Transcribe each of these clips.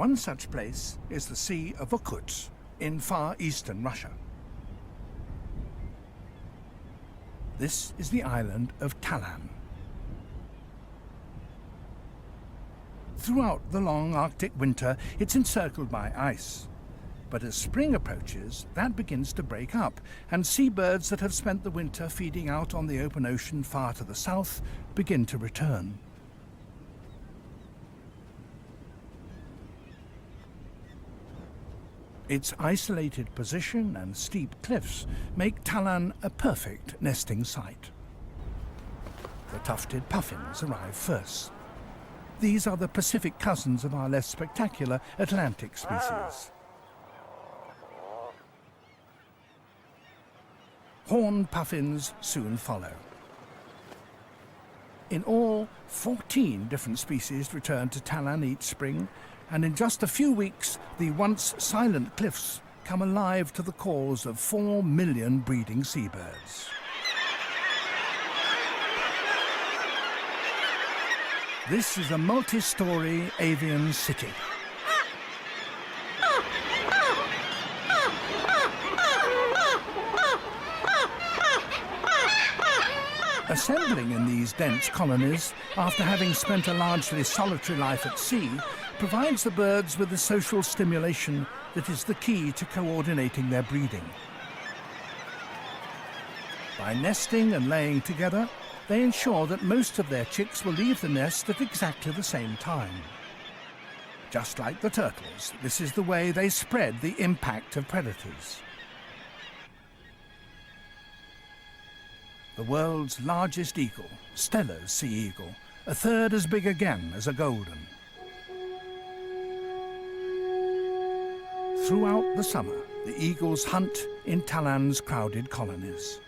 One such place is the Sea of Okhotsk in far eastern Russia. This is the island of Talan. Throughout the long Arctic winter, it's encircled by ice. But as spring approaches, that begins to break up, and seabirds that have spent the winter feeding out on the open ocean far to the south begin to return. Its isolated position and steep cliffs make Talan a perfect nesting site. The tufted puffins arrive first. These are the Pacific cousins of our less spectacular Atlantic species. Horned puffins soon follow. In all, 14 different species return to Talan each spring, and in just a few weeks, the once silent cliffs come alive to the calls of 4 million breeding seabirds. This is a multi-story avian city. Assembling in these dense colonies, after having spent a largely solitary life at sea, provides the birds with the social stimulation that is the key to coordinating their breeding. By nesting and laying together, they ensure that most of their chicks will leave the nest at exactly the same time. Just like the turtles, this is the way they spread the impact of predators. The world's largest eagle, Steller's sea eagle, a third as big again as a golden. Throughout the summer, the eagles hunt in Talan's crowded colonies.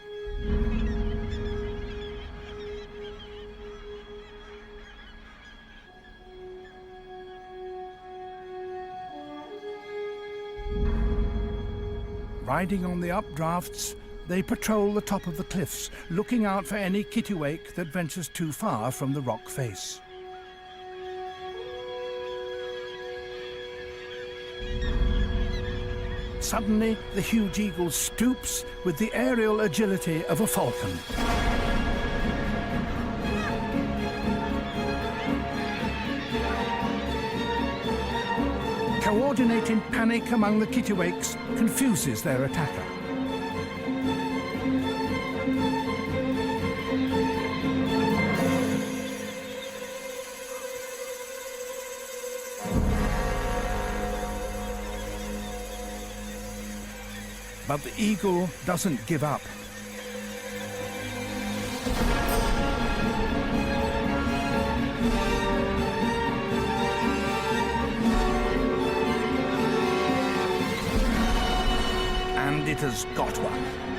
Riding on the updrafts, they patrol the top of the cliffs, looking out for any Kittiwake that ventures too far from the rock face. Suddenly, the huge eagle stoops with the aerial agility of a falcon. Coordinating panic among the Kittiwakes confuses their attacker. But the eagle doesn't give up. And it has got one.